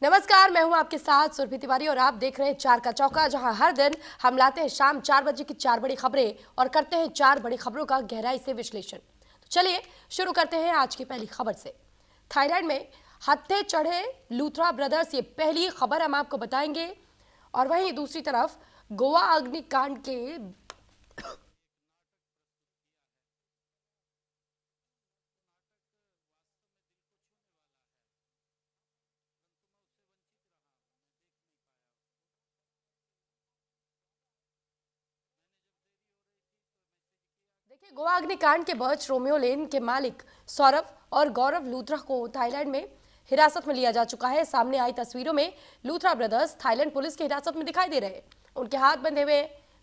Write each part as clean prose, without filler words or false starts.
नमस्कार, मैं हूं आपके साथ सुरभि तिवारी और आप देख रहे हैं चार का चौका, जहां हर दिन हम लाते हैं शाम 4 बजे की 4 बड़ी खबरें और करते हैं 4 बड़ी खबरों का गहराई से विश्लेषण। तो चलिए शुरू करते हैं आज की पहली खबर से। थाईलैंड में हत्थे चढ़े लूथरा ब्रदर्स, ये पहली खबर हम आपको बताएंगे। और वहीं दूसरी तरफ गोवा अग्निकांड के देखिए, गोवा अग्निकांड के बर्च रोमियो लेन के मालिक सौरभ और गौरव लूथरा को थाईलैंड में हिरासत में लिया जा चुका है। सामने आई तस्वीरों में लूथरा ब्रदर्स थाईलैंड पुलिस की हिरासत में दिखाई दे रहे हैं। उनके हाथ बंधे हुए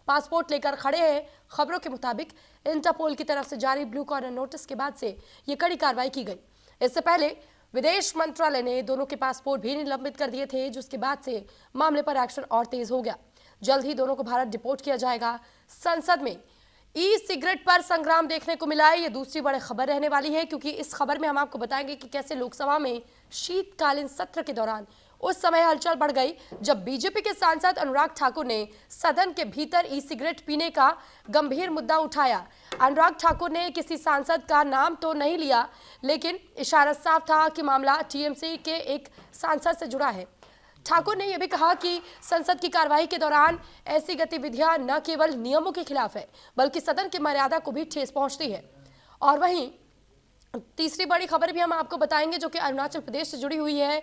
पासपोर्ट लेकर खड़े हैं। खबरों के मुताबिक इंटरपोल की तरफ से जारी ब्लू कॉर्नर नोटिस के बाद से ये कड़ी कार्रवाई की गई। इससे पहले विदेश मंत्रालय ने दोनों के पासपोर्ट भी निलंबित कर दिए थे, जिसके बाद से मामले पर एक्शन और तेज हो गया। जल्द ही दोनों को भारत डिपोर्ट किया जाएगा। संसद में ई सिगरेट पर संग्राम देखने को मिला है। ये दूसरी बड़ी खबर रहने वाली है, क्योंकि इस खबर में हम आपको बताएंगे कि कैसे लोकसभा में शीतकालीन सत्र के दौरान उस समय हलचल बढ़ गई जब बीजेपी के सांसद अनुराग ठाकुर ने सदन के भीतर ई सिगरेट पीने का गंभीर मुद्दा उठाया। अनुराग ठाकुर ने किसी सांसद का नाम तो नहीं लिया, लेकिन इशारा साफ था कि मामला टीएमसी के एक सांसद से जुड़ा है। ठाकुर ने यह भी कहा कि संसद की कार्रवाई के दौरान ऐसी गतिविधियां न केवल नियमों के खिलाफ है, बल्कि सदन की मर्यादा को भी ठेस पहुंचती है। और वहीं तीसरी बड़ी खबर भी हम आपको बताएंगे, जो कि अरुणाचल प्रदेश से जुड़ी हुई है।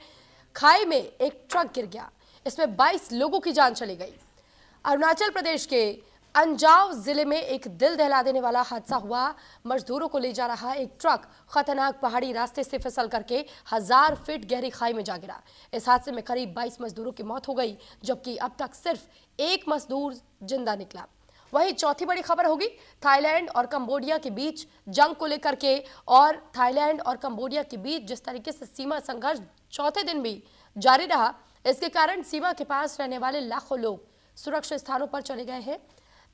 खाई में एक ट्रक गिर गया, इसमें 22 लोगों की जान चली गई। अरुणाचल प्रदेश के अंजाव जिले में एक दिल दहला देने वाला हादसा हुआ। मजदूरों को ले जा रहा एक ट्रक खतरनाक पहाड़ी रास्ते से फिसल करके 1000 फीट गहरी खाई में जा गिरा। इस हादसे में करीब 22 मजदूरों की मौत हो गई, जबकि अब तक सिर्फ एक मजदूर जिंदा निकला। वहीं चौथी बड़ी खबर होगी थाईलैंड और कंबोडिया के बीच जंग को लेकर के। और थाईलैंड और कंबोडिया के बीच जिस तरीके से सीमा संघर्ष चौथे दिन भी जारी रहा, इसके कारण सीमा के पास रहने वाले लाखों लोग सुरक्षित स्थानों पर चले गए हैं।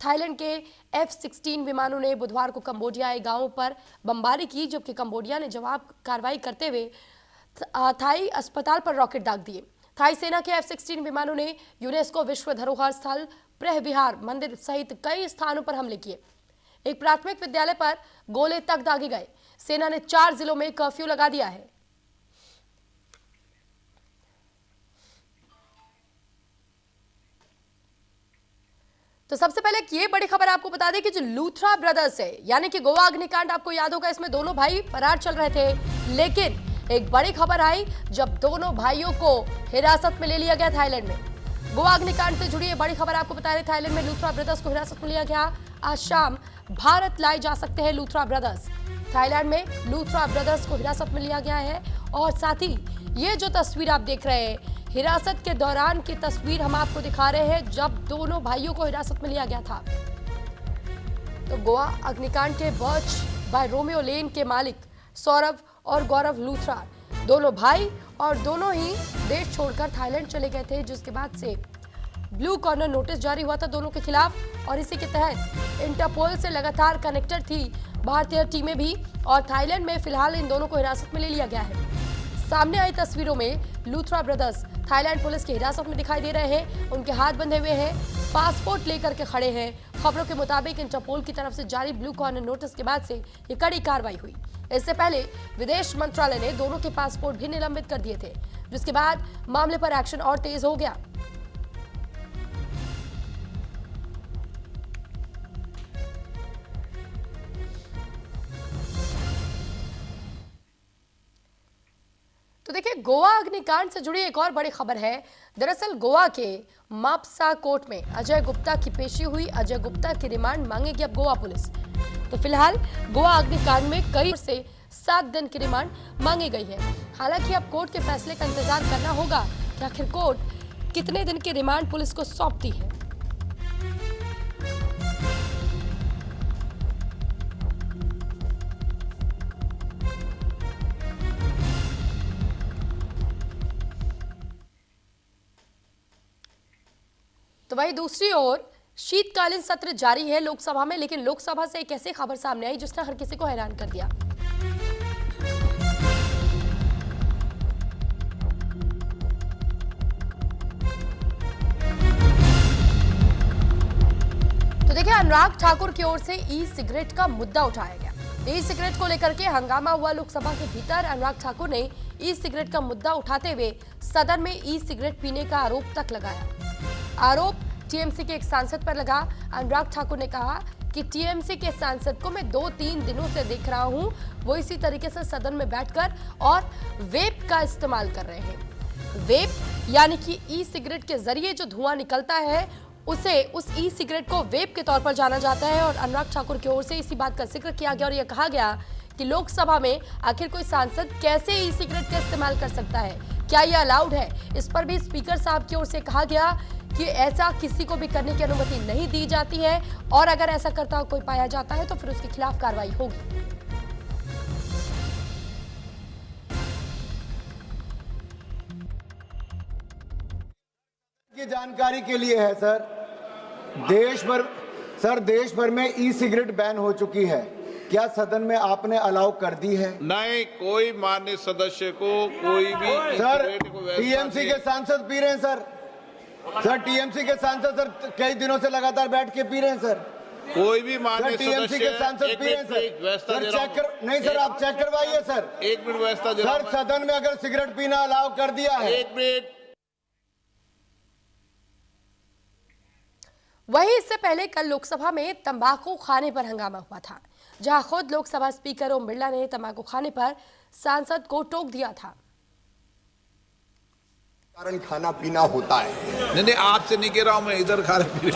थाईलैंड के F-16 विमानों ने बुधवार को कंबोडिया गांवों पर बमबारी की, जबकि कंबोडिया ने जवाब कार्रवाई करते हुए थाई अस्पताल पर रॉकेट दाग दिए। थाई सेना के F-16 विमानों ने यूनेस्को विश्व धरोहर स्थल प्रह विहार मंदिर सहित कई स्थानों पर हमले किए। एक प्राथमिक विद्यालय पर गोले तक दागे गए। सेना ने 4 जिलों में कर्फ्यू लगा दिया है। तो सबसे पहले ये बड़ी खबर आपको बता दें कि जो लूथरा ब्रदर्स है, यानी कि गोवा अग्निकांड, आपको याद होगा इसमें दोनों भाई फरार चल रहे थे, लेकिन एक बड़ी खबर आई जब दोनों भाइयों को हिरासत में ले लिया गया थाईलैंड में। गोवा अग्निकांड से जुड़ी ये बड़ी खबर आपको बता रहे, थाईलैंड में लूथरा ब्रदर्स को हिरासत में लिया गया। आज शाम भारत लाए जा सकते हैं लूथरा ब्रदर्स। थाईलैंड में लूथरा ब्रदर्स को हिरासत में लिया गया है। और साथ ही ये जो तस्वीर आप देख रहे हैं, हिरासत के दौरान की तस्वीर हम आपको दिखा रहे हैं जब दोनों भाइयों को हिरासत में लिया गया था। तो गोवा अग्निकांड के बर्च बाय रोमियो लेन के मालिक सौरभ और गौरव लूथरा दोनों भाई और दोनों ही देश छोड़कर थाईलैंड चले गए थे, जिसके बाद से ब्लू कॉर्नर नोटिस जारी हुआ था दोनों के खिलाफ। और इसी के तहत इंटरपोल से लगातार कनेक्टेड थी भारतीय टीमें भी। और थाईलैंड में फिलहाल इन दोनों को हिरासत में ले लिया गया है। सामने आई तस्वीरों में लूथरा ब्रदर्स थाईलैंड पुलिस की हिरासत में दिखाई दे रहे हैं। उनके हाथ बंधे हुए हैं, पासपोर्ट लेकर के खड़े हैं। खबरों के मुताबिक इंटरपोल की तरफ से जारी ब्लू कॉर्नर नोटिस के बाद से ये कड़ी कार्रवाई हुई। इससे पहले विदेश मंत्रालय ने दोनों के पासपोर्ट भी निलंबित कर दिए थे, जिसके बाद मामले पर एक्शन और तेज हो गया। तो देखिए, गोवा अग्निकांड से जुड़ी एक और बड़ी खबर है। दरअसल गोवा के मापसा कोर्ट में अजय गुप्ता की पेशी हुई। अजय गुप्ता की रिमांड मांगेगी अब गोवा पुलिस। तो फिलहाल गोवा अग्निकांड में कई से 7 दिन की रिमांड मांगी गई है। हालांकि अब कोर्ट के फैसले का इंतजार करना होगा कि आखिर कोर्ट कितने दिन की रिमांड पुलिस को सौंपती है। तो वहीं दूसरी ओर शीतकालीन सत्र जारी है लोकसभा में, लेकिन लोकसभा से एक ऐसी खबर सामने आई जिसने हर किसी को हैरान कर दिया। अनुराग ठाकुर की ओर से ई सिगरेट का मुद्दा उठाया गया। ई सिगरेट को लेकर के हंगामा हुआ लोकसभा के भीतर। अनुराग ठाकुर ने ई सिगरेट का मुद्दा उठाते हुए सदन में ई सिगरेट पीने का आरोप तक लगाया। आरोप टीएमसी के एक सांसद पर लगा। अनुराग ठाकुर ने कहा कि टीएमसी के सांसद को मैं 2-3 दिनों से देख रहा हूं, वो इसी तरीके से सदन में बैठकर और वेप का इस्तेमाल कर रहे हैं। वेप यानी कि ई सिगरेट के जरिए जो धुआं निकलता है उसे उस ई सिगरेट को वेप के तौर पर जाना जाता है। और अनुराग ठाकुर की ओर से इसी बात का जिक्र किया गया और यह कहा गया कि लोकसभा में आखिर कोई सांसद कैसे ई सिगरेट का इस्तेमाल कर सकता है, क्या यह अलाउड है। इस पर भी स्पीकर साहब की ओर से कहा गया कि ऐसा किसी को भी करने की अनुमति नहीं दी जाती है और अगर ऐसा करता कोई पाया जाता है तो फिर उसके खिलाफ कार्रवाई होगी। की जानकारी के लिए है सर, देश भर में ई सिगरेट बैन हो चुकी है। क्या सदन में आपने अलाउ कर दी है? नहीं, कोई माननीय सदस्य को कोई भी सर टीएमसी के सांसद पी रहे हैं सर टीएमसी के सांसद सर कई दिनों से लगातार बैठ के पी रहे हैं सर। कोई भी माननीय टीएमसी के सांसद पी रहे हैं सर चेक कर नहीं सर, आप चेक करवाइए सर। एक मिनट व्यवस्था सर सदन में अगर सिगरेट पीना अलाउ कर दिया है। एक मिनट। वहीं इससे पहले कल लोकसभा में तंबाकू खाने पर हंगामा हुआ था, जहां खुद लोकसभा स्पीकर ओम बिरला ने तंबाकू खाने पर सांसद को टोक दिया था। कारण खाना पीना होता है। नहीं, आपसे नहीं कह रहा हूं मैं, इधर खा रहे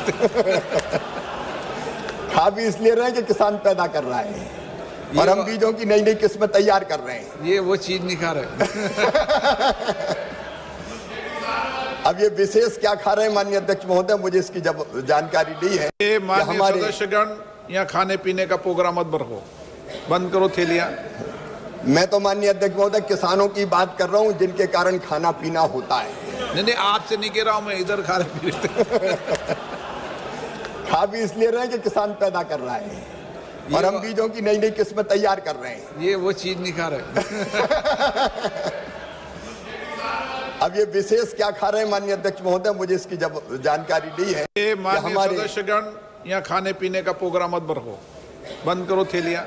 खा भी इसलिए रहे हैं कि किसान पैदा कर रहा है और हम बीजों की नई नई किस्में तैयार कर रहे हैं। ये वो चीज नहीं खा रहे। अब ये विशेष क्या खा रहे हैं माननीय अध्यक्ष महोदय, मुझे इसकी जब जानकारी नहीं है। ये माननीय सदस्यगण यहाँ खाने पीने का प्रोग्राम मत बरको, बंद करो थैलियां। मैं तो माननीय अध्यक्ष महोदय किसानों की बात कर रहा हूँ जिनके कारण खाना पीना होता है। नहीं, आपसे नहीं कह रहा हूं मैं, इधर खा रहे। खा भी इसलिए रहे हैं कि किसान पैदा कर रहा है और हम बीजों की नई नई किस्में तैयार कर रहे हैं। ये वो चीज नहीं खा रहे। अब ये विशेष क्या खा रहे हैं माननीय अध्यक्ष महोदय, मुझे इसकी जब जानकारी नहीं है। ये माननीय सदस्यगण यहाँ खाने पीने का प्रोग्राम मत बरको, बंद करो थैलियां।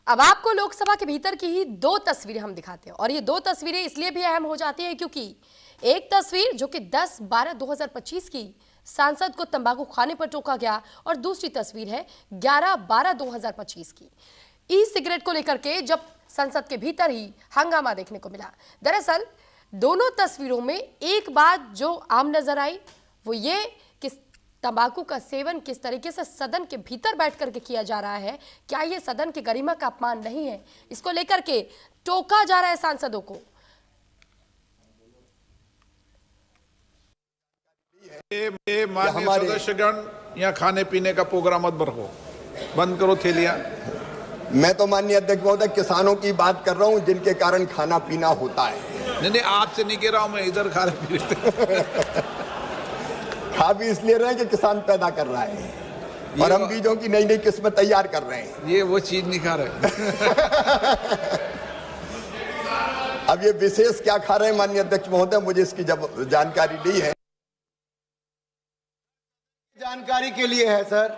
अब आपको लोकसभा के भीतर की ही 2 तस्वीरें हम दिखाते हैं और ये 2 तस्वीरें इसलिए भी अहम हो जाती है क्योंकि एक तस्वीर जो कि 10/12/2025 की सांसद को तंबाकू खाने पर टोका गया और दूसरी तस्वीर है 11/12/2025 की ई सिगरेट को लेकर के जब संसद के भीतर ही हंगामा देखने को मिला। दरअसल दोनों तस्वीरों में एक बात जो आम नजर आई वो ये कि तंबाकू का सेवन किस तरीके से सदन के भीतर बैठ करके किया जा रहा है। क्या ये सदन की गरिमा का अपमान नहीं है? इसको लेकर के टोका जा रहा है सांसदों को। ये माननीय सदस्यगण यहाँ खाने पीने का प्रोग्राम मत बरको, बंद करो थैलियां। मैं तो माननीय अध्यक्ष महोदय किसानों की बात कर रहा हूँ जिनके कारण खाना पीना होता है। नहीं, आपसे नहीं कह रहा हूं मैं, इधर खा रहे। खा भी इसलिए रहे हैं कि किसान पैदा कर रहा है और हम बीजों की नई नई किस्में तैयार कर रहे हैं। ये वो चीज नहीं खा रहे। अब ये विशेष क्या खा रहे हैं माननीय अध्यक्ष महोदय, मुझे इसकी जब जानकारी नहीं है। जानकारी के लिए है सर,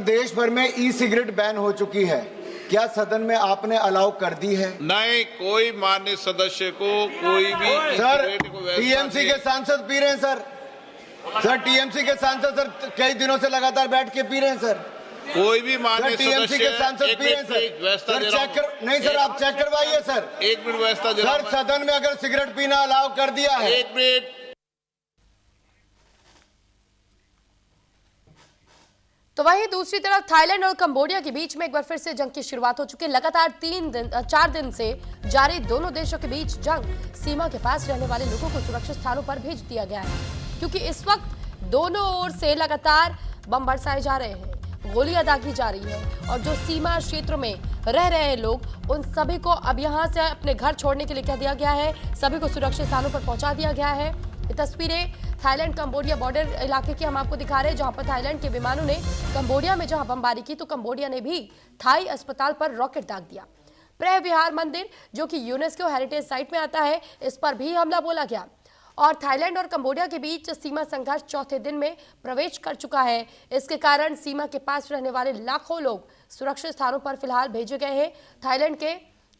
देश भर में ई सिगरेट बैन हो चुकी है। क्या सदन में आपने अलाउ कर दी है? नहीं, कोई माननीय सदस्य को कोई भी सर टीएमसी के सांसद पी रहे हैं सर टीएमसी के सांसद सर कई दिनों से लगातार बैठ के पी रहे हैं सर। कोई भी माननीय टीएमसी के सांसद पी रहे हैं सर चेक कर नहीं सर, आप चेक करवाइए सर। एक मिनट व्यवस्था सर सदन में अगर सिगरेट पीना अलाउ कर दिया है। एक मिनट। तो वहीं दूसरी तरफ थाईलैंड और कंबोडिया के बीच में एक बार फिर से जंग की शुरुआत हो चुकी है। लगातार 4 दिन से जारी दोनों देशों के बीच जंग सीमा के पास रहने वाले लोगों को सुरक्षित स्थानों पर भेज दिया गया है क्योंकि इस वक्त दोनों ओर से लगातार बम बरसाए जा रहे हैं, गोलियां दागी जा रही है और जो सीमा क्षेत्रों में रह रहे हैं लोग उन सभी को अब यहां से अपने घर छोड़ने के लिए कह दिया गया है, सभी को सुरक्षित स्थानों पर पहुंचा दिया गया है। ये तस्वीरें थाईलैंड कंबोडिया बॉर्डर इलाके की हम आपको दिखा रहे हैं जहां पर थाईलैंड के विमानों ने कंबोडिया में जहां बमबारी की तो कंबोडिया ने भी थाई अस्पताल पर रॉकेट दाग दिया। प्रेह विहार मंदिर जो कि यूनेस्को हेरिटेज साइट में आता है, इस पर भी हमला बोला गया। और थाईलैंड और कंबोडिया के बीच सीमा संघर्ष चौथे दिन में प्रवेश कर चुका है। इसके कारण सीमा के पास रहने वाले लाखों लोग सुरक्षित स्थानों पर फिलहाल भेजे गए हैं। थाईलैंड के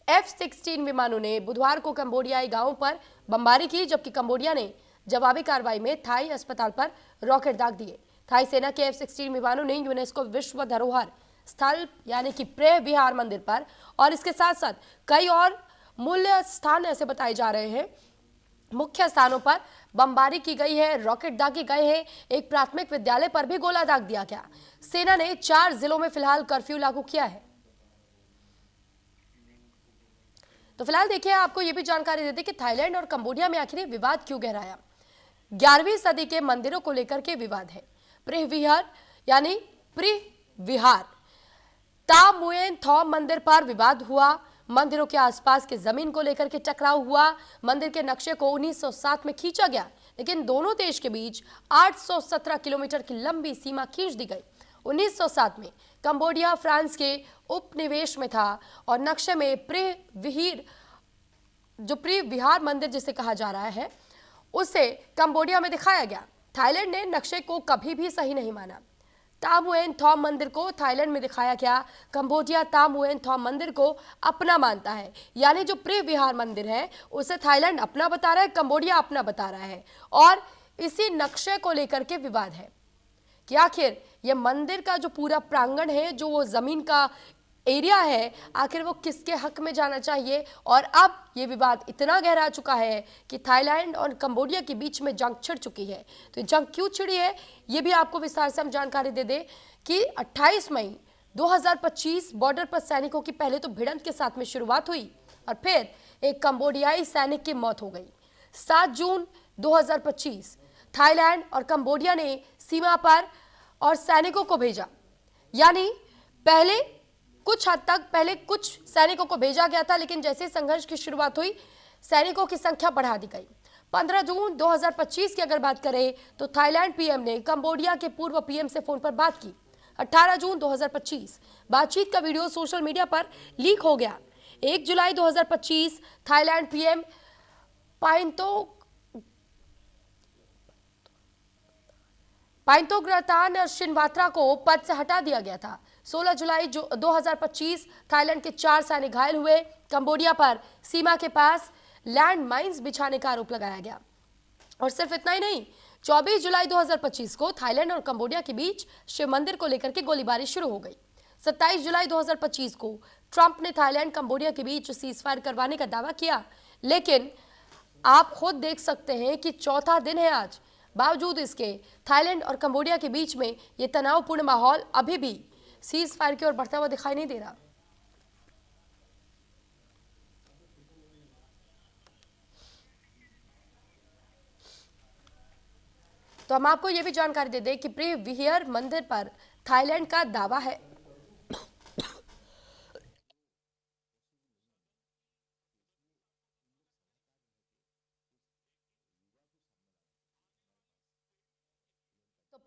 F-16 विमानों ने बुधवार को कंबोडियाई गांवों पर बमबारी की, जबकि कंबोडिया ने जवाबी कार्रवाई में थाई अस्पताल पर रॉकेट दाग दिए। थाई सेना के F-16 विमानों ने यूनेस्को विश्व धरोहर स्थल यानी कि प्रेह विहार मंदिर पर और इसके साथ साथ कई और मूल्य स्थान ऐसे बताए जा रहे हैं, मुख्य स्थानों पर बमबारी की गई है, रॉकेट दागे गए हैं। एक प्राथमिक विद्यालय पर भी गोला दाग दिया गया। सेना ने 4 जिलों में फिलहाल कर्फ्यू लागू किया है। तो फिलहाल देखिए, आपको यह भी जानकारी देते कि थाईलैंड और कंबोडिया में आखिर विवाद क्यों गहराया। 11वीं सदी के मंदिरों को लेकर के विवाद है। प्रेह विहार यानी प्रेह विहार ता मुएन थॉम मंदिर पर विवाद हुआ। मंदिरों के आसपास की जमीन को लेकर के टकराव हुआ। मंदिर के नक्शे को 1907 में खींचा गया, लेकिन दोनों देश के बीच 817 किलोमीटर की लंबी सीमा खींच दी गई। 1907 में कंबोडिया फ्रांस के उपनिवेश में था और नक्शे में प्रेह विहार मंदिर जिसे कहा जा रहा है उसे कंबोडिया में दिखाया गया। थाईलैंड ने नक्शे को कभी भी सही नहीं माना। ता मुएन थॉम मंदिर को थाईलैंड में दिखाया गया। कंबोडिया ता मुएन थॉम मंदिर को अपना मानता है, यानी जो प्रेह विहार मंदिर है उसे थाईलैंड अपना बता रहा है, कंबोडिया अपना बता रहा है। और इसी नक्शे को लेकर के विवाद है कि आखिर यह मंदिर का जो पूरा प्रांगण है, जो वो जमीन का एरिया है, आखिर वो किसके हक में जाना चाहिए। और अब ये विवाद इतना गहरा चुका है कि थाईलैंड और कंबोडिया के बीच में जंग छिड़ चुकी है। तो जंग क्यों छिड़ी है, ये भी आपको विस्तार से हम जानकारी दे दें कि 28 मई 2025 बॉर्डर पर सैनिकों की पहले तो भिड़ंत के साथ में शुरुआत हुई और फिर एक कंबोडियाई सैनिक की मौत हो गई। 7 जून 2025 थाईलैंड और कंबोडिया ने सीमा पर और सैनिकों को भेजा, यानी पहले कुछ हद तक पहले कुछ सैनिकों को भेजा गया था, लेकिन जैसे संघर्ष की शुरुआत हुई सैनिकों की संख्या बढ़ा दी गई। 15 जून 2025 की अगर बात करें तो थाईलैंड पीएम ने कंबोडिया के पूर्व पीएम से फोन पर बात की। 18 जून 2025 बातचीत का वीडियो सोशल मीडिया पर लीक हो गया। 1 जुलाई 2025 थाईलैंड पीएम पाइंतोग्रातान शिनवात्रा को पद से हटा दिया गया था। 16 जुलाई 2025 थाईलैंड के 4 सैनिक घायल हुए। कंबोडिया पर सीमा के पास लैंड माइंस बिछाने का आरोप लगाया गया। और सिर्फ इतना ही नहीं, 24 जुलाई 2025 को थाईलैंड और कंबोडिया के बीच शिव मंदिर को लेकर के गोलीबारी शुरू हो गई। 27 जुलाई 2025 को ट्रंप ने थाईलैंड कंबोडिया के बीच सीजफायर करवाने का दावा किया, लेकिन आप खुद देख सकते हैं कि चौथा दिन है आज। बावजूद इसके थाईलैंड और कंबोडिया के बीच में ये तनावपूर्ण माहौल अभी भी सीज फायर की ओर बढ़ता हुआ दिखाई नहीं दे रहा। तो हम आपको यह भी जानकारी दे दें कि प्रेह विहार मंदिर पर थाईलैंड का दावा है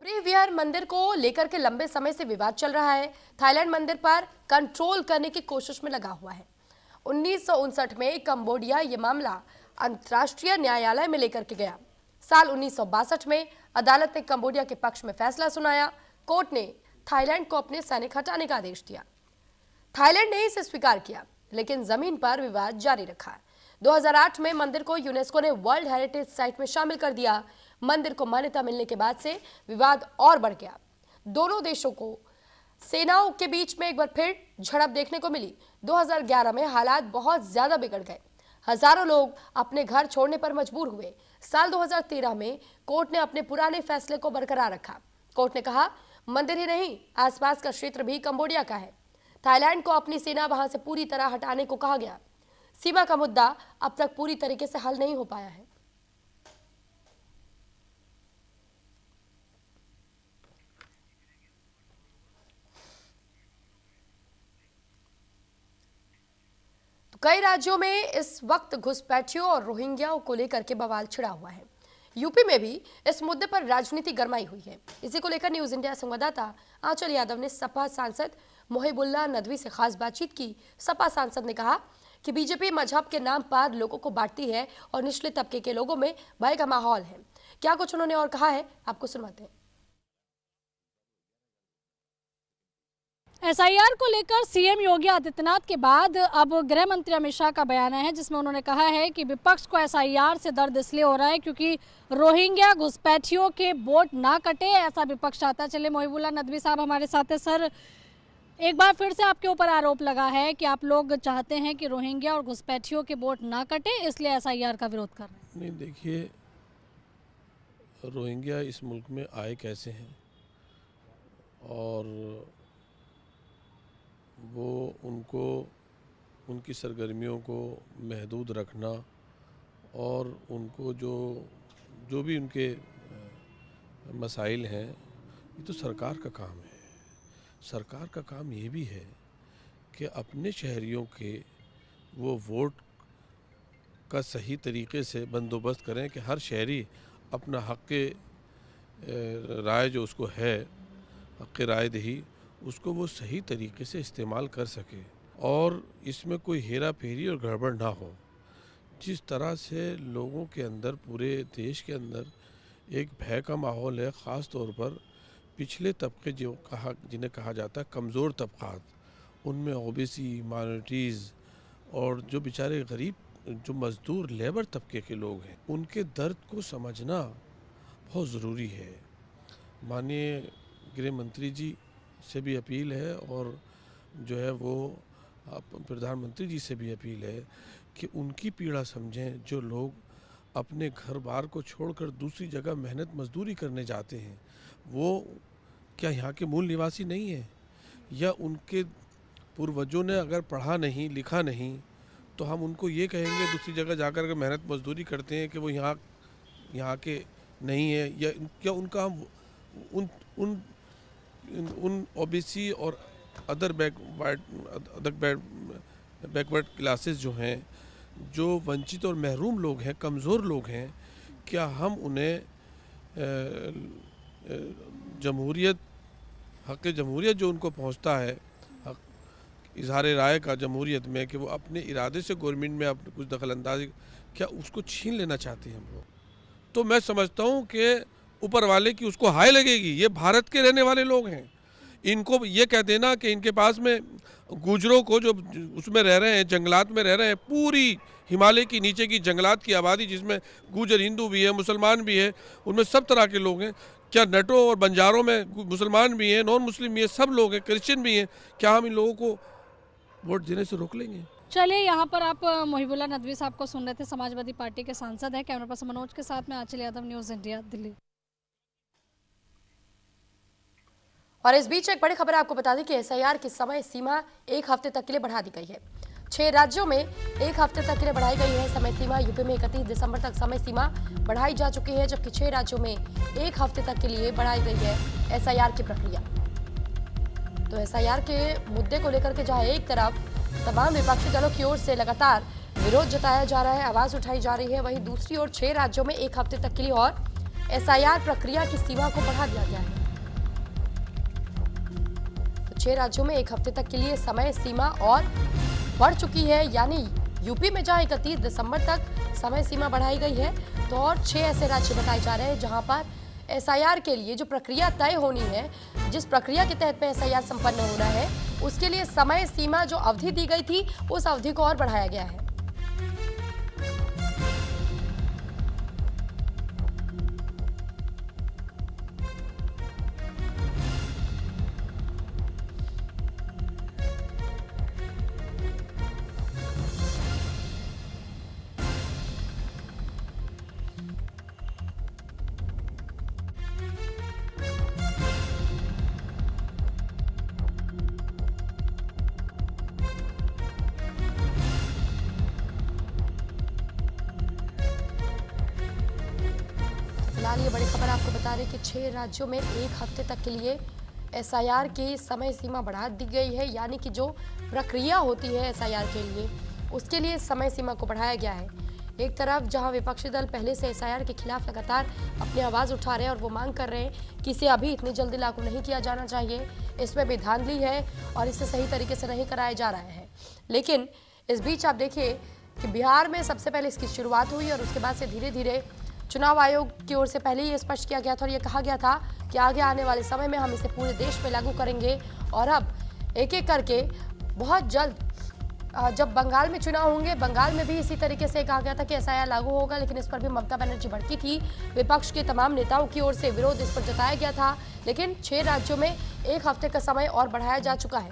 प्रेह विहार मंदिर को लेकर के लंबे समय से विवाद चल रहा है। थाईलैंड मंदिर पर कंट्रोल करने की कोशिश में लगा हुआ है। 1959 में कंबोडिया ये मामला अंतर्राष्ट्रीय न्यायालय में लेकर के गया। साल 1962 में अदालत ने कंबोडिया के पक्ष में फैसला सुनाया। कोर्ट ने थाईलैंड को अपने सैनिक हटाने का आदेश दिया। थाईलैंड ने इसे स्वीकार किया, लेकिन जमीन पर विवाद जारी रखा। 2008 में मंदिर को यूनेस्को ने वर्ल्ड हेरिटेज साइट में शामिल कर दिया। मंदिर को मान्यता मिलने के बाद से विवाद और बढ़ गया। दोनों देशों को सेनाओं के बीच में एक बार फिर झड़प देखने को मिली। 2011 में हालात बहुत ज्यादा बिगड़ गए। हजारों लोग अपने घर छोड़ने पर मजबूर हुए। साल 2013 में कोर्ट ने अपने पुराने फैसले को बरकरार रखा। कोर्ट ने कहा, मंदिर ही नहीं, आसपास का क्षेत्र भी कंबोडिया का है। थाईलैंड को अपनी सेना वहां से पूरी तरह हटाने को कहा गया। सीमा का मुद्दा अब तक पूरी तरीके से हल नहीं हो पाया है। कई राज्यों में इस वक्त घुसपैठियों और रोहिंग्याओं को लेकर के बवाल छिड़ा हुआ है। यूपी में भी इस मुद्दे पर राजनीति गरमाई हुई है। इसी को लेकर न्यूज इंडिया संवाददाता आंचल यादव ने सपा सांसद मोहिबुल्लाह नदवी से खास बातचीत की। सपा सांसद ने कहा कि बीजेपी मजहब के नाम पर लोगों को बांटती है और निचले तबके के लोगों में भय का माहौल है। क्या कुछ उन्होंने और कहा है, आपको सुनवाते हैं। एसआईआर को लेकर सीएम योगी आदित्यनाथ के बाद अब गृह मंत्री अमित शाह का बयान है, जिसमें उन्होंने कहा है कि विपक्ष को एसआईआर से दर्द इसलिए हो रहा है क्योंकि रोहिंग्या घुसपैठियों के वोट ना कटे, ऐसा विपक्ष चाहता। चले मोहिबुल्लाह नदवी साहब हमारे साथ है। सर, एक बार फिर से आपके ऊपर आरोप लगा है कि आप लोग चाहते हैं कि रोहिंग्या और घुसपैठियों के वोट ना कटे, इसलिए एसआईआर का विरोध कर रहे हैं। नहीं, देखिए, रोहिंग्या इस मुल्क में आए कैसे हैं और वो उनको उनकी सरगर्मियों को महदूद रखना और उनको जो भी उनके मसाइल हैं, ये तो सरकार का काम है। सरकार का काम ये भी है कि अपने शहरियों के वो वोट का सही तरीके से बंदोबस्त करें कि हर शहरी अपना हक़ राय जो उसको है, हक़ राय दही, उसको वो सही तरीके से इस्तेमाल कर सके और इसमें कोई हेरा फेरी और गड़बड़ ना हो। जिस तरह से लोगों के अंदर, पूरे देश के अंदर एक भय का माहौल है, ख़ास तौर पर पिछले तबके जिन्हें कहा जाता है कमज़ोर तबक़ात, उनमें ओबीसी, माइनॉरिटीज़ और जो बेचारे गरीब, जो मज़दूर लेबर तबके के लोग हैं, उनके दर्द को समझना बहुत ज़रूरी है। माननीय गृह मंत्री जी से भी अपील है और जो है वो प्रधानमंत्री जी से भी अपील है कि उनकी पीड़ा समझें। जो लोग अपने घर बार को छोड़कर दूसरी जगह मेहनत मजदूरी करने जाते हैं, वो क्या यहाँ के मूल निवासी नहीं हैं? या उनके पूर्वजों ने अगर पढ़ा नहीं, लिखा नहीं, तो हम उनको ये कहेंगे दूसरी जगह जाकर के मेहनत मजदूरी करते हैं कि वो यहाँ के नहीं है? या क्या उनका हम उन ओबीसी और अदर बैकवर्ड क्लासेस जो हैं, जो वंचित और महरूम लोग हैं, कमज़ोर लोग हैं, क्या हम उन्हें जमहूरियत, हक़ जमहूरियत जो उनको पहुंचता है, इजहार राय का जमहूरियत में, कि वो अपने इरादे से गवर्नमेंट में अपने कुछ दखल अंदाजी, क्या उसको छीन लेना चाहते हैं हम लोग? तो मैं समझता हूँ कि ऊपर वाले की उसको हाय लगेगी। ये भारत के रहने वाले लोग हैं, इनको ये कह देना कि इनके पास में गुजरों को, जो उसमें रह रहे हैं, जंगलात में रह रहे हैं, पूरी हिमालय की नीचे की जंगलात की आबादी, जिसमें गुजर हिंदू भी है, मुसलमान भी है, उनमें सब तरह के लोग हैं। क्या नटों और बंजारों में मुसलमान भी हैं, नॉन मुस्लिम भी हैं, सब लोग हैं, क्रिश्चियन भी हैं? क्या हम इन लोगों को वोट देने से रोक लेंगे? चलिए, यहाँ पर आप मोहिबुल्लाह नदवी साहब को सुन रहे थे, समाजवादी पार्टी के सांसद है। कैमरा पर्सन मनोज के साथ में आंचल यादव, न्यूज़ इंडिया, दिल्ली। और इस बीच एक बड़ी खबर आपको बता दें कि एसआईआर की समय सीमा 1 हफ्ते तक के लिए बढ़ा दी गई है। 6 राज्यों में 1 हफ्ते तक के लिए बढ़ाई गई है समय सीमा। यूपी में 31 दिसंबर तक समय सीमा बढ़ाई जा चुकी है, जबकि 6 राज्यों में 1 हफ्ते तक के लिए बढ़ाई गई है एसआईआर की प्रक्रिया। तो एसआईआर के मुद्दे को लेकर के जहां एक तरफ तमाम विपक्षी दलों की ओर से लगातार विरोध जताया जा रहा है, आवाज उठाई जा रही है, वहीं दूसरी ओर 6 राज्यों में 1 हफ्ते तक के लिए और एसआईआर प्रक्रिया की सीमा को बढ़ा दिया गया है। 6 राज्यों में 1 हफ्ते तक के लिए समय सीमा और बढ़ चुकी है, यानी यूपी में जहां 31 दिसंबर तक समय सीमा बढ़ाई गई है, तो और 6 ऐसे राज्य बताए जा रहे हैं जहां पर एसआईआर के लिए जो प्रक्रिया तय होनी है, जिस प्रक्रिया के तहत में एसआईआर संपन्न होना है, उसके लिए समय सीमा जो अवधि दी गई थी, उस अवधि को और बढ़ाया गया है। फिलहाल ये बड़ी खबर आपको बता रहे कि 6 राज्यों में 1 हफ्ते तक के लिए एसआईआर की समय सीमा बढ़ा दी गई है, यानी कि जो प्रक्रिया होती है एसआईआर के लिए, उसके लिए समय सीमा को बढ़ाया गया है। एक तरफ जहां विपक्षी दल पहले से एसआईआर के खिलाफ लगातार अपनी आवाज उठा रहे हैं और वो मांग कर रहे हैं कि इसे अभी इतनी जल्दी लागू नहीं किया जाना चाहिए, इसमें भी धांधली है और इसे सही तरीके से नहीं कराया जा रहा है। लेकिन इस बीच आप देखिए कि बिहार में सबसे पहले इसकी शुरुआत हुई और उसके बाद से धीरे धीरे चुनाव आयोग की ओर से पहले ही स्पष्ट किया गया था और ये कहा गया था कि आगे आने वाले समय में हम इसे पूरे देश में लागू करेंगे। और अब एक एक करके बहुत जल्द जब बंगाल में चुनाव होंगे, बंगाल में भी इसी तरीके से कहा गया था कि एसआईआर लागू होगा, लेकिन इस पर भी ममता बनर्जी भड़की थी। विपक्ष के तमाम नेताओं की ओर से विरोध इस पर जताया गया था, लेकिन 6 राज्यों में 1 हफ्ते का समय और बढ़ाया जा चुका है।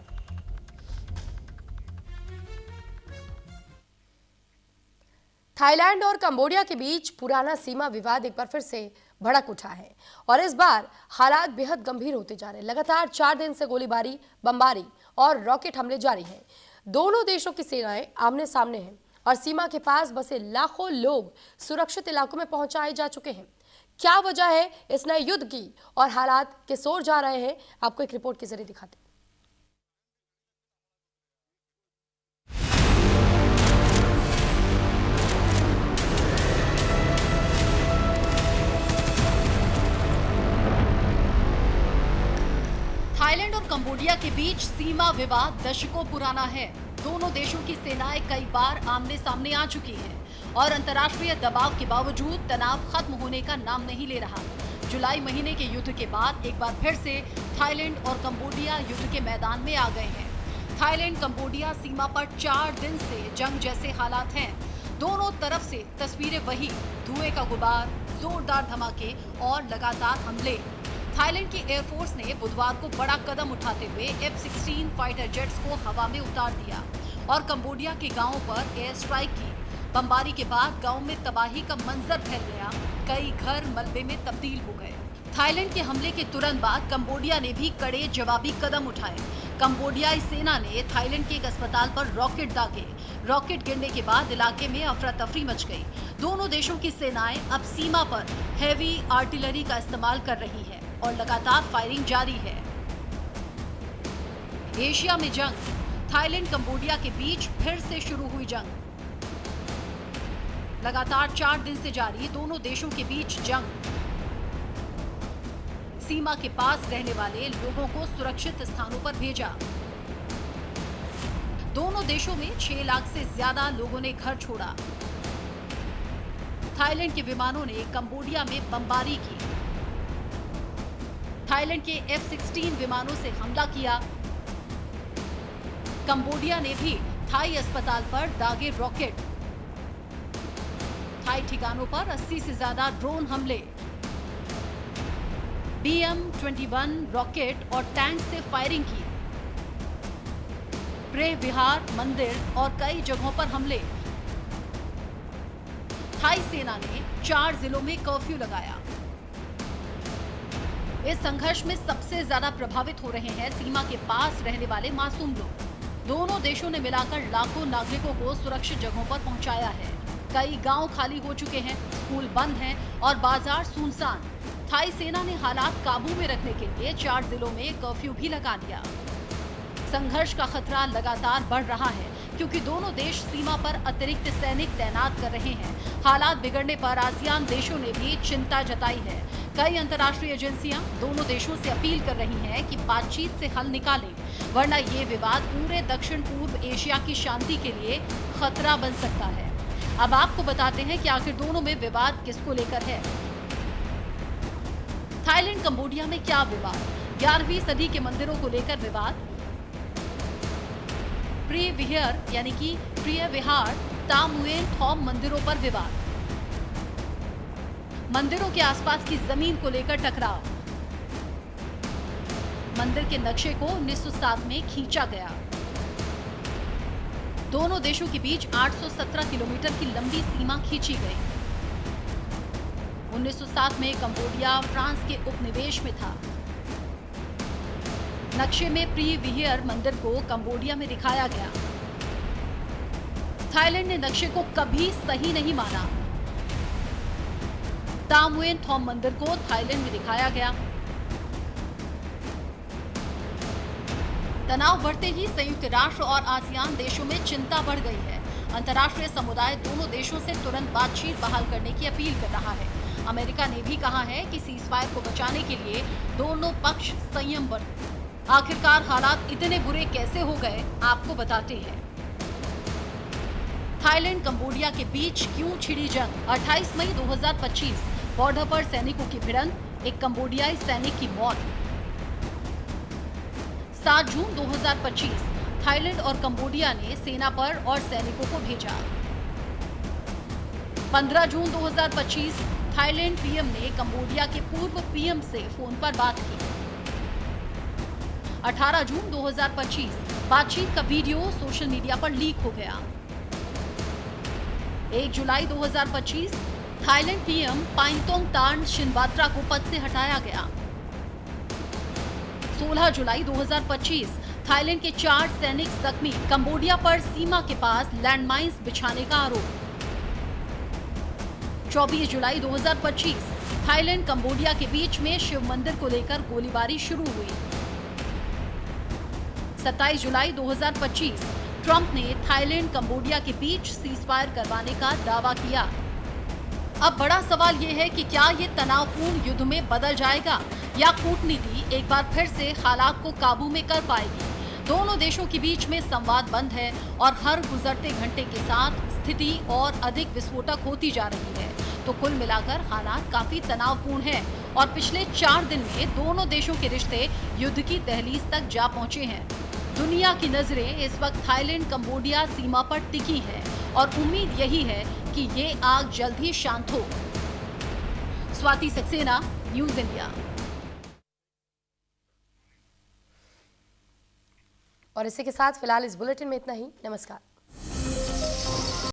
थाईलैंड और कंबोडिया के बीच पुराना सीमा विवाद एक बार फिर से भड़क उठा है और इस बार हालात बेहद गंभीर होते जा रहे हैं। लगातार 4 दिन से गोलीबारी, बमबारी और रॉकेट हमले जारी हैं। दोनों देशों की सेनाएं आमने सामने हैं और सीमा के पास बसे लाखों लोग सुरक्षित इलाकों में पहुंचाए जा चुके हैं। क्या वजह है इस नए युद्ध की और हालात किस ओर जा रहे हैं, आपको एक रिपोर्ट के जरिए दिखाते हैं। थाईलैंड और कंबोडिया के बीच सीमा विवाद दशकों पुराना है। दोनों देशों की सेनाएं कई बार आमने सामने आ चुकी हैं और अंतर्राष्ट्रीय दबाव के बावजूद तनाव खत्म होने का नाम नहीं ले रहा। जुलाई महीने के युद्ध के बाद एक बार फिर से थाईलैंड और कंबोडिया युद्ध के मैदान में आ गए हैं। थाईलैंड कंबोडिया सीमा पर 4 दिन से जंग जैसे हालात हैं। दोनों तरफ से तस्वीरें वही, धुएं का गुबार, जोरदार धमाके और लगातार हमले। थाईलैंड की एयरफोर्स ने बुधवार को बड़ा कदम उठाते हुए F-16 फाइटर जेट्स को हवा में उतार दिया और कंबोडिया के गांवों पर एयर स्ट्राइक की। बमबारी के बाद गांव में तबाही का मंजर फैल गया, कई घर मलबे में तब्दील हो गए। थाईलैंड के हमले के तुरंत बाद कंबोडिया ने भी कड़े जवाबी कदम उठाए। कंबोडियाई सेना ने थाईलैंड के एक अस्पताल पर रॉकेट दागे। रॉकेट गिरने के बाद इलाके में अफरा तफरी मच गई। दोनों देशों की सेनाएं अब सीमा पर हैवी आर्टिलरी का इस्तेमाल कर रही है और लगातार फायरिंग जारी है। एशिया में जंग, थाईलैंड कंबोडिया के बीच फिर से शुरू हुई जंग। लगातार 4 दिन से जारी दोनों देशों के बीच जंग। सीमा के पास रहने वाले लोगों को सुरक्षित स्थानों पर भेजा। दोनों देशों में 6 लाख से ज्यादा लोगों ने घर छोड़ा। थाईलैंड के विमानों ने कंबोडिया में बमबारी की। थाईलैंड के F-16 विमानों से हमला किया। कंबोडिया ने भी थाई अस्पताल पर दागे रॉकेट। थाई ठिकानों पर 80 से ज्यादा ड्रोन हमले। BM-21 रॉकेट और टैंक से फायरिंग की। प्रे विहार, मंदिर और कई जगहों पर हमले। थाई सेना ने 4 जिलों में कर्फ्यू लगाया। इस संघर्ष में सबसे ज्यादा प्रभावित हो रहे हैं सीमा के पास रहने वाले मासूम लोग। दोनों देशों ने मिलाकर लाखों नागरिकों को सुरक्षित जगहों पर पहुंचाया है। कई गांव खाली हो चुके हैं, स्कूल बंद हैं और बाजार सुनसान। थाई सेना ने हालात काबू में रखने के लिए 4 जिलों में कर्फ्यू भी लगा दिया। संघर्ष का खतरा लगातार बढ़ रहा है क्योंकि दोनों देश सीमा पर अतिरिक्त सैनिक तैनात कर रहे हैं। हालात बिगड़ने पर आसियान देशों ने भी चिंता जताई है। कई अंतर्राष्ट्रीय एजेंसियां दोनों देशों से अपील कर रही हैं कि बातचीत से हल निकालें, वरना ये विवाद पूरे दक्षिण पूर्व एशिया की शांति के लिए खतरा बन सकता है। अब आपको बताते हैं कि आखिर दोनों में विवाद किसको लेकर है। थाईलैंड कंबोडिया में क्या विवाद? 11वीं सदी के मंदिरों को लेकर विवाद। प्रिय विहार यानी कि प्रिय विहार ताम मुएन थॉम मंदिरों पर विवाद। मंदिरों के आसपास की जमीन को लेकर टकराव। मंदिर के नक्शे को 1907 में खींचा गया। दोनों देशों के बीच 817 किलोमीटर की लंबी सीमा खींची गई। 1907 में कंबोडिया फ्रांस के उपनिवेश में था। नक्शे में प्री विहियर मंदिर को कंबोडिया में दिखाया गया। थाईलैंड ने नक्शे को कभी सही नहीं माना। ताम मुएन थॉम मंदिर को थाईलैंड में दिखाया गया। तनाव बढ़ते ही संयुक्त राष्ट्र और आसियान देशों में चिंता बढ़ गई है। अंतर्राष्ट्रीय समुदाय दोनों देशों से तुरंत बातचीत बहाल करने की अपील कर रहा है। अमेरिका ने भी कहा है कि सीजफायर को बचाने के लिए दोनों पक्ष संयम बरतें। आखिरकार हालात इतने बुरे कैसे हो गए, आपको बताते हैं। थाईलैंड कंबोडिया के बीच क्यों छिड़ी जंग? 28 मई 2025 बॉर्डर पर सैनिकों की भिड़ंत, एक कंबोडियाई सैनिक की मौत। 7 जून 2025 थाईलैंड और कंबोडिया ने सेना पर और सैनिकों को भेजा। 15 जून 2025 थाईलैंड पीएम ने कंबोडिया के पूर्व पीएम से फोन पर बात की। 18 जून 2025 बातचीत का वीडियो सोशल मीडिया पर लीक हो गया। 1 जुलाई 2025 थाईलैंड पीएम पाइंगतोंग शिनवात्रा को पद से हटाया गया। 16 जुलाई 2025 थाईलैंड के 4 सैनिक जख्मी, कंबोडिया पर सीमा के पास लैंडमाइंस बिछाने का आरोप। 24 जुलाई 2025 थाईलैंड कंबोडिया के बीच में शिव मंदिर को लेकर गोलीबारी शुरू हुई। 27 जुलाई 2025 ट्रंप ने थाईलैंड कंबोडिया के बीच सीजफायर करवाने का दावा किया। अब बड़ा सवाल यह है कि क्या ये तनावपूर्ण युद्ध में बदल जाएगा या कूटनीति एक बार फिर से हालात को काबू में कर पाएगी। दोनों देशों के बीच में संवाद बंद है और हर गुजरते घंटे के साथ स्थिति और अधिक विस्फोटक होती जा रही है। तो कुल मिलाकर हालात काफी तनावपूर्ण हैं और पिछले 4 दिन में दोनों देशों के रिश्ते युद्ध की दहलीज तक जा पहुंचे हैं। दुनिया की नजरें इस वक्त थाईलैंड कंबोडिया सीमा पर टिकी है और उम्मीद यही है कि ये आग जल्द ही शांत हो। Swati Saxena, news India. और इसी के साथ फिलहाल इस बुलेटिन में इतना ही। नमस्कार।